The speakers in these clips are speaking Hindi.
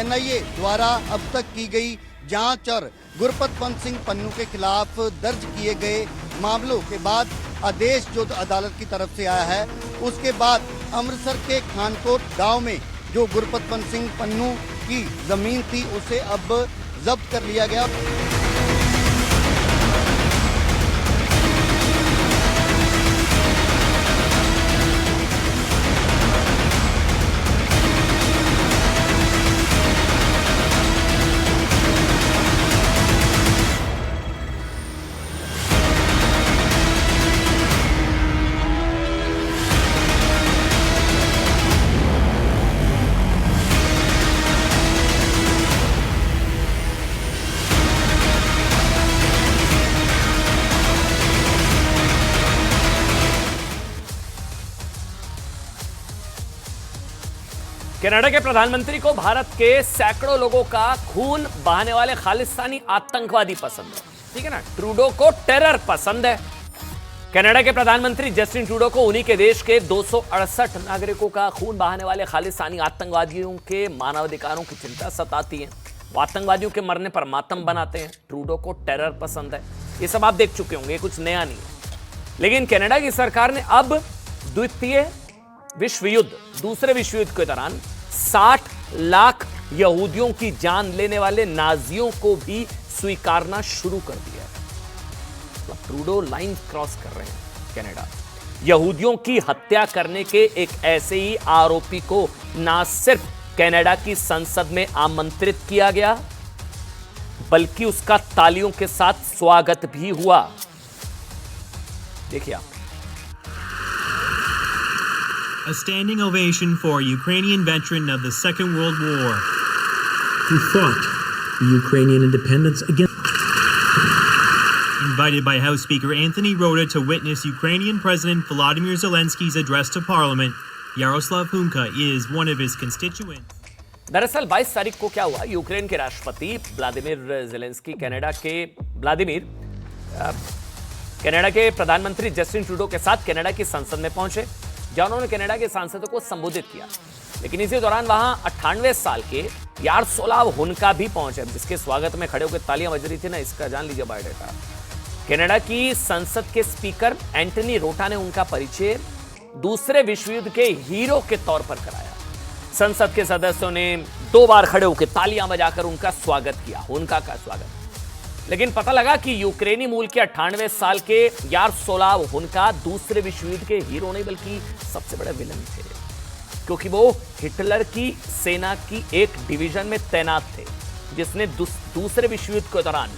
एनआईए द्वारा अब तक की गई जांच और गुरपतवंत सिंह पन्नू के खिलाफ दर्ज किए गए मामलों के बाद आदेश जो अदालत की तरफ से आया है, उसके बाद अमृतसर के खानकोट गांव में जो गुरपतवंत सिंह पन्नू की जमीन थी उसे अब जब्त कर लिया गया। कनाडा के प्रधानमंत्री को भारत के सैकड़ों लोगों का खून बहाने वाले खालिस्तानी आतंकवादी पसंद है। ठीक है ना, ट्रूडो को टेरर पसंद है। कनाडा के प्रधानमंत्री जस्टिन ट्रूडो को उन्हीं के देश के 268 नागरिकों का खून बहाने वाले खालिस्तानी आतंकवादियों के मानवाधिकारों की चिंता सताती है। वो आतंकवादियों के मरने पर मातम बनाते हैं। ट्रूडो को टेरर पसंद है। ये सब आप देख चुके होंगे, कुछ नया नहीं है। लेकिन कनाडा की सरकार ने अब दूसरे विश्व युद्ध के दौरान 60 लाख यहूदियों की जान लेने वाले नाजियों को भी स्वीकारना शुरू कर दिया है। ट्रूडो लाइन क्रॉस कर रहे हैं। कनाडा यहूदियों की हत्या करने के एक ऐसे ही आरोपी को ना सिर्फ कनाडा की संसद में आमंत्रित किया गया, बल्कि उसका तालियों के साथ स्वागत भी हुआ। देखिए आप। A standing ovation for Ukrainian veteran of the Second World War who fought for Ukrainian independence against. Invited by House Speaker Anthony Rota to witness Ukrainian President Volodymyr Zelensky's address to Parliament, Yaroslav Hunka is one of his constituents. दरअसल 22 तारीख को क्या हुआ, यूक्रेन के राष्ट्रपति व्लादिमीर जेलेंस्की कनाडा के प्रधानमंत्री जस्टिन ट्रूडो के साथ कनाडा की संसद में पहुंचे, जहां उन्होंने कनाडा के सांसदों को संबोधित किया। लेकिन इसी दौरान वहां 98 साल के यारोस्लाव हुनका भी पहुंचे, जिसके स्वागत में खड़े होकर तालियां बज रही थी ना, इसका जान लीजिए बायोडाटा। कनाडा की संसद के स्पीकर एंटनी रोटा ने उनका परिचय दूसरे विश्व युद्ध के हीरो के तौर पर कराया। संसद के सदस्यों ने 2 बार खड़े होकर तालियां बजाकर उनका स्वागत किया, उनका का स्वागत। लेकिन पता लगा कि यूक्रेनी मूल के 98 साल के यारोस्लाव हुनका दूसरे विश्व युद्ध के हीरो नहीं बल्कि सबसे बड़े विलन थे, क्योंकि वो हिटलर की सेना की एक डिवीजन में तैनात थे, जिसने दूसरे विश्व युद्ध के दौरान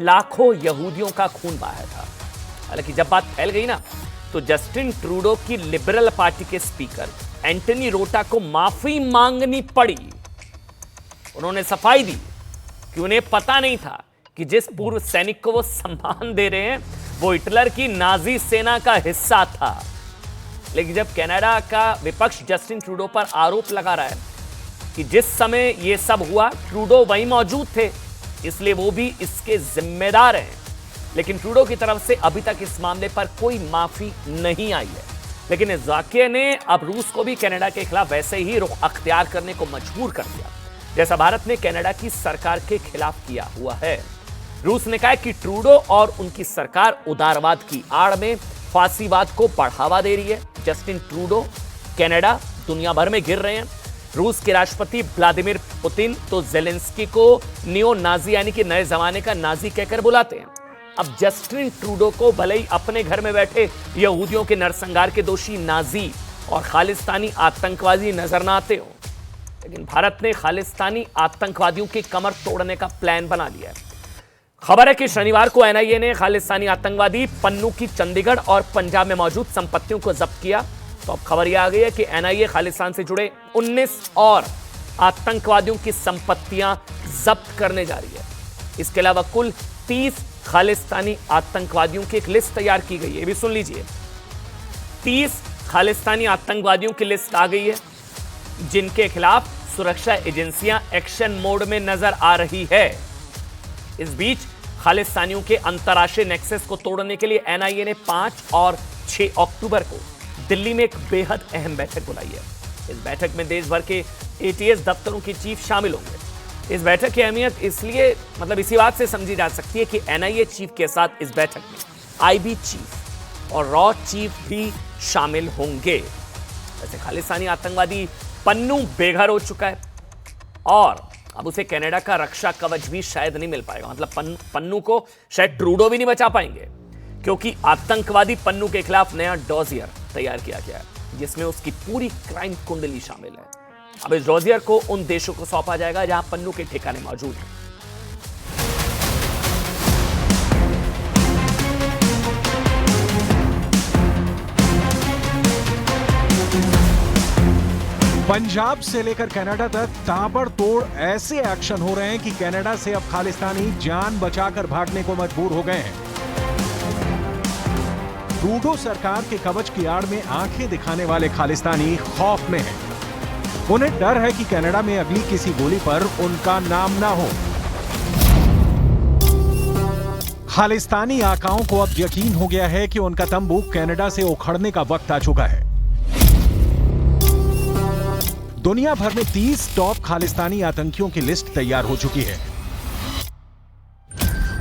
लाखों यहूदियों का खून बहाया था। हालांकि जब बात फैल गई ना, तो जस्टिन ट्रूडो की लिबरल पार्टी के स्पीकर एंटनी रोटा को माफी मांगनी पड़ी। उन्होंने सफाई दी कि उन्हें पता नहीं था कि जिस पूर्व सैनिक को वो सम्मान दे रहे हैं वो हिटलर की नाजी सेना का हिस्सा था। लेकिन जब कनाडा का विपक्ष जस्टिन ट्रूडो पर आरोप लगा रहा है कि जिस समय ये सब हुआ ट्रूडो वहीं मौजूद थे, इसलिए वो भी इसके जिम्मेदार हैं, लेकिन ट्रूडो की तरफ से अभी तक इस मामले पर कोई माफी नहीं आई है। लेकिन इस वाकये ने अब रूस को भी कनाडा के खिलाफ वैसे ही रुख अख्तियार करने को मजबूर कर दिया, जैसा भारत ने कनाडा की सरकार के खिलाफ किया हुआ है। रूस ने कहा कि ट्रूडो और उनकी सरकार उदारवाद की आड़ में फासीवाद को बढ़ावा दे रही है। जस्टिन ट्रूडो कनाडा दुनिया भर में गिर रहे हैं। रूस के राष्ट्रपति व्लादिमीर पुतिन तो जेलेंस्की को नियो नाजी यानी कि नए जमाने का नाजी कहकर बुलाते हैं। अब जस्टिन ट्रूडो को भले ही अपने घर में बैठे यहूदियों के नरसंहार के दोषी नाजी और खालिस्तानी आतंकवादी नजर न आते हो, लेकिन भारत ने खालिस्तानी आतंकवादियों की कमर तोड़ने का प्लान बना लिया है। खबर है कि शनिवार को एनआईए ने खालिस्तानी आतंकवादी पन्नू की चंडीगढ़ और पंजाब में मौजूद संपत्तियों को जब्त किया। तो अब खबर यह आ गई है कि एनआईए खालिस्तान से जुड़े 19 और आतंकवादियों की संपत्तियां जब्त करने जा रही है। इसके अलावा कुल 30 खालिस्तानी आतंकवादियों की एक लिस्ट तैयार की गई है। ये भी सुन लीजिए, 30 खालिस्तानी आतंकवादियों की लिस्ट आ गई है, जिनके खिलाफ सुरक्षा एजेंसियां एक्शन मोड में नजर आ रही है। इस बीच खालिस्तानियों के अंतर्राष्ट्रीय नेक्सस को तोड़ने के लिए एनआईए ने 5 और 6 अक्टूबर को दिल्ली में एक बेहद अहम बैठक बुलाई है। इस बैठक में देश भर के एटीएस दफ्तरों के चीफ शामिल होंगे। इस बैठक की अहमियत इसलिए इसी बात से समझी जा सकती है कि एनआईए चीफ के साथ इस बैठक में आईबी चीफ और रॉ चीफ भी शामिल होंगे। वैसे खालिस्तानी आतंकवादी पन्नू बेघर हो चुका है और अब उसे कनाडा का रक्षा कवच भी शायद नहीं मिल पाएगा। पन्नू को शायद ट्रूडो भी नहीं बचा पाएंगे, क्योंकि आतंकवादी पन्नू के खिलाफ नया डॉजियर तैयार किया गया है जिसमें उसकी पूरी क्राइम कुंडली शामिल है। अब इस डॉजियर को उन देशों को सौंपा जाएगा जहां पन्नू के ठिकाने मौजूद हैं। पंजाब से लेकर कनाडा तक ताबड़तोड़ ऐसे एक्शन हो रहे हैं कि कनाडा से अब खालिस्तानी जान बचाकर भागने को मजबूर हो गए हैं। ट्रूडो सरकार के कवच की आड़ में आंखें दिखाने वाले खालिस्तानी खौफ में हैं। उन्हें डर है कि कनाडा में अगली किसी गोली पर उनका नाम ना हो। खालिस्तानी आकाओं को अब यकीन हो गया है कि उनका तंबू कनाडा से उखड़ने का वक्त आ चुका है। दुनिया भर में 30 टॉप खालिस्तानी आतंकियों की लिस्ट तैयार हो चुकी है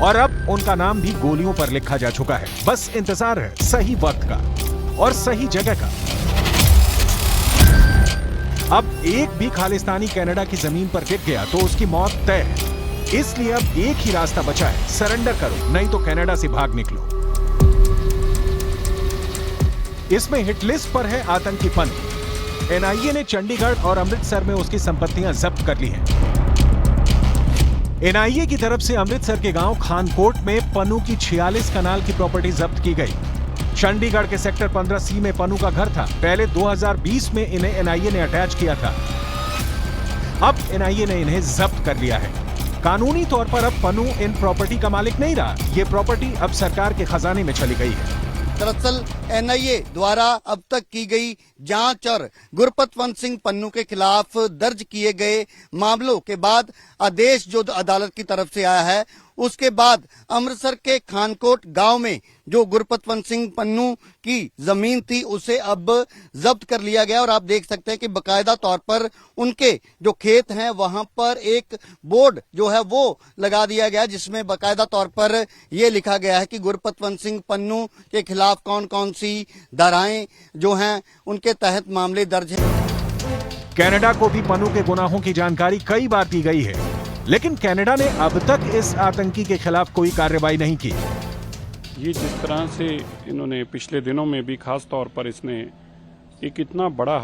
और अब उनका नाम भी गोलियों पर लिखा जा चुका है। बस इंतजार है सही वक्त का और सही जगह का। अब एक भी खालिस्तानी कनाडा की जमीन पर गिर गया तो उसकी मौत तय है। इसलिए अब एक ही रास्ता बचा है, सरेंडर करो नहीं तो कनाडा से भाग निकलो। इसमें हिटलिस्ट पर है आतंकी पन्नू। एनआईए ने चंडीगढ़ और अमृतसर में उसकी संपत्तियां जब्त कर ली हैं। एनआईए की तरफ से अमृतसर के गांव खानकोट में पन्नू की 46 कनाल की प्रॉपर्टी जब्त की गई। चंडीगढ़ के सेक्टर 15C में पन्नू का घर था। पहले 2020 में इन्हें एनआईए ने अटैच किया था। अब एनआईए ने इन्हें जब्त कर लिया है। कानूनी तौर पर अब पन्नू इन प्रॉपर्टी का मालिक नहीं रहा। ये प्रॉपर्टी अब सरकार के खजाने में चली गई है। दरअसल एनआईए द्वारा अब तक की गई जांच और गुरपतवंत सिंह पन्नू के खिलाफ दर्ज किए गए मामलों के बाद आदेश जो अदालत की तरफ से आया है, उसके बाद अमृतसर के खानकोट गांव में जो गुरपतवंत सिंह पन्नू की जमीन थी उसे अब जब्त कर लिया गया। और आप देख सकते हैं कि बकायदा तौर पर उनके जो खेत हैं वहां पर एक बोर्ड जो है वो लगा दिया गया, जिसमें बकायदा तौर पर यह लिखा गया है कि गुरपतवंत सिंह पन्नू के खिलाफ कौन कौन सी धाराएं जो हैं उनके तहत मामले दर्ज है। कनाडा को भी पन्नू के गुनाहों की जानकारी कई बार दी गई है, लेकिन कनाडा ने अब तक इस आतंकी के खिलाफ कोई कार्रवाई नहीं की। ये जिस तरह से इन्होंने पिछले दिनों में भी खास तौर पर इसने एक इतना बड़ा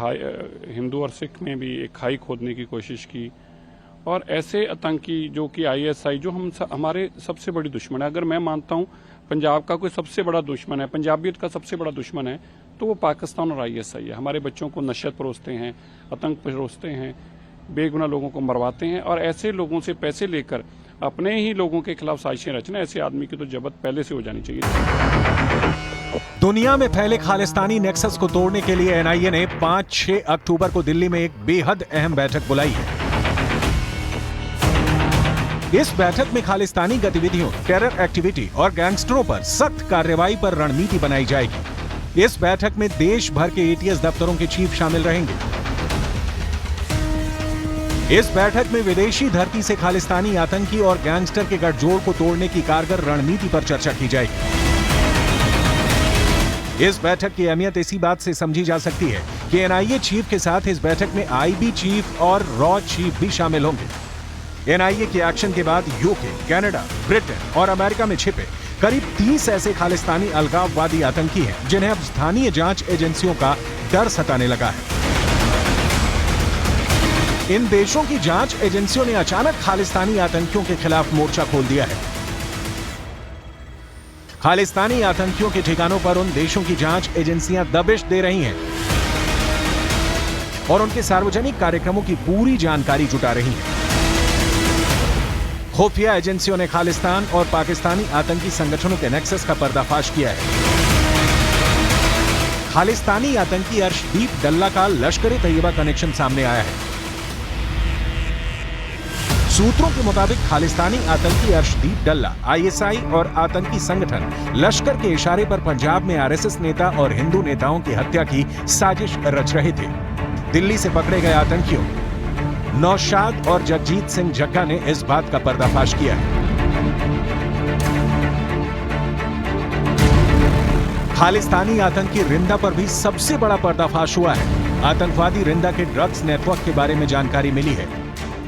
हिंदू और सिख में भी एक खाई खोदने की कोशिश की, और ऐसे आतंकी जो कि आईएसआई जो हमारे सबसे बड़ी दुश्मन है। अगर मैं मानता हूँ पंजाब का कोई सबसे बड़ा दुश्मन है, पंजाबियत का सबसे बड़ा दुश्मन है, तो वो पाकिस्तान और आईएसआई है। हमारे बच्चों को नशत परोसते हैं, आतंक परोसते हैं, बेगुनाह लोगों को मरवाते हैं, और ऐसे लोगों से पैसे लेकर अपने ही लोगों के खिलाफ साजिशें रचना, ऐसे आदमी की तो जब्त पहले से हो जानी चाहिए। दुनिया में फैले खालिस्तानी नेक्सस को तोड़ने के लिए एनआईए ने 5-6 अक्टूबर को दिल्ली में एक बेहद अहम बैठक बुलाई है। इस बैठक में खालिस्तानी गतिविधियों, टेरर एक्टिविटी और गैंगस्टरों पर सख्त कार्रवाई पर रणनीति बनाई जाएगी। इस बैठक में देश भर के एटीएस दफ्तरों के चीफ शामिल रहेंगे। इस बैठक में विदेशी धरती से खालिस्तानी आतंकी और गैंगस्टर के गठजोड़ को तोड़ने की कारगर रणनीति पर चर्चा की जाएगी। इस बैठक की अहमियत इसी बात से समझी जा सकती है कि एनआईए चीफ के साथ इस बैठक में आईबी चीफ और रॉ चीफ भी शामिल होंगे। एनआईए के एक्शन के बाद यूके, कनाडा, ब्रिटेन और अमेरिका में छिपे करीब 30 ऐसे खालिस्तानी अलगाववादी आतंकी हैं जिन्हें अब स्थानीय जांच एजेंसियों का डर सताने लगा है। इन देशों की जांच एजेंसियों ने अचानक खालिस्तानी आतंकियों के खिलाफ मोर्चा खोल दिया है। खालिस्तानी आतंकियों के ठिकानों पर उन देशों की जांच एजेंसियां दबिश दे रही हैं और उनके सार्वजनिक कार्यक्रमों की पूरी जानकारी जुटा रही हैं। खुफिया एजेंसियों ने खालिस्तान और पाकिस्तानी आतंकी संगठनों के नेक्सस का पर्दाफाश किया है। खालिस्तानी आतंकी अर्शदीप डल्ला का लश्कर तैयबा कनेक्शन सामने आया है। सूत्रों के मुताबिक खालिस्तानी आतंकी अर्शदीप डल्ला आईएसआई और आतंकी संगठन लश्कर के इशारे पर पंजाब में आरएसएस नेता और हिंदू नेताओं की हत्या की साजिश रच रहे थे। दिल्ली से पकड़े गए आतंकियों नौशाद और जगजीत सिंह जग्गा ने इस बात का पर्दाफाश किया है। खालिस्तानी आतंकी रिंदा पर भी सबसे बड़ा पर्दाफाश हुआ है। आतंकवादी रिंदा के ड्रग्स नेटवर्क के बारे में जानकारी मिली है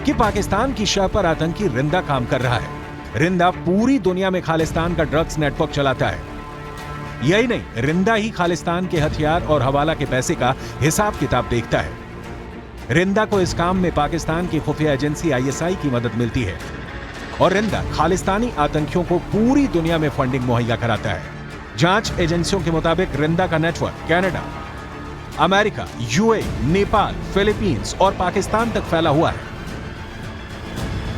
कि पाकिस्तान की शह पर आतंकी रिंदा काम कर रहा है। रिंदा पूरी दुनिया में खालिस्तान का ड्रग्स नेटवर्क चलाता है। यही नहीं, रिंदा ही खालिस्तान के हथियार और हवाला के पैसे का हिसाब किताब देखता है। रिंदा को इस काम में पाकिस्तान की खुफिया एजेंसी ISI की मदद मिलती है और रिंदा खालिस्तानी आतंकियों को पूरी दुनिया में फंडिंग मुहैया कराता है। जांच एजेंसियों के मुताबिक रिंदा का network Canada, America, UAE, Nepal, Philippines और पाकिस्तान तक फैला हुआ है।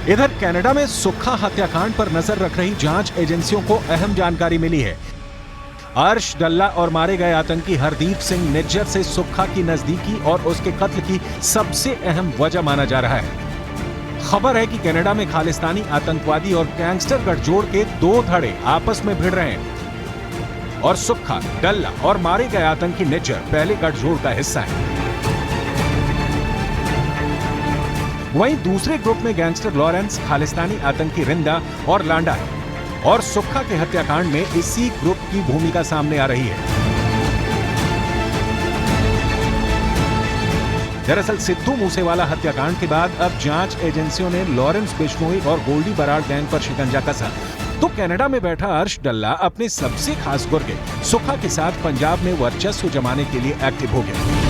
इधर कनाडा में सुक्खा हत्याकांड पर नजर रख रही जांच एजेंसियों को अहम जानकारी मिली है। अर्श डल्ला और मारे गए आतंकी हरदीप सिंह निज्जर से सुक्खा की नजदीकी और उसके कत्ल की सबसे अहम वजह माना जा रहा है। खबर है कि कनाडा में खालिस्तानी आतंकवादी और गैंगस्टर गठजोड़ के 2 धड़े आपस में भिड़ रहे हैं और सुक्खा, डल्ला और मारे गए आतंकी निज्जर पहले गठजोड़ का हिस्सा है। वहीं दूसरे ग्रुप में गैंगस्टर लॉरेंस, खालिस्तानी आतंकी रिंदा और लांडा है और सुक्खा के हत्याकांड में इसी ग्रुप की भूमिका सामने आ रही है। दरअसल सिद्धू मूसेवाला हत्याकांड के बाद अब जांच एजेंसियों ने लॉरेंस बिश्नोई और गोल्डी बराड़ गैंग पर शिकंजा कसा, तो कनाडा में बैठा अर्श डल्ला अपने सबसे खास गुर्गे सुक्खा के साथ पंजाब में वर्चस्व जमाने के लिए एक्टिव हो गया।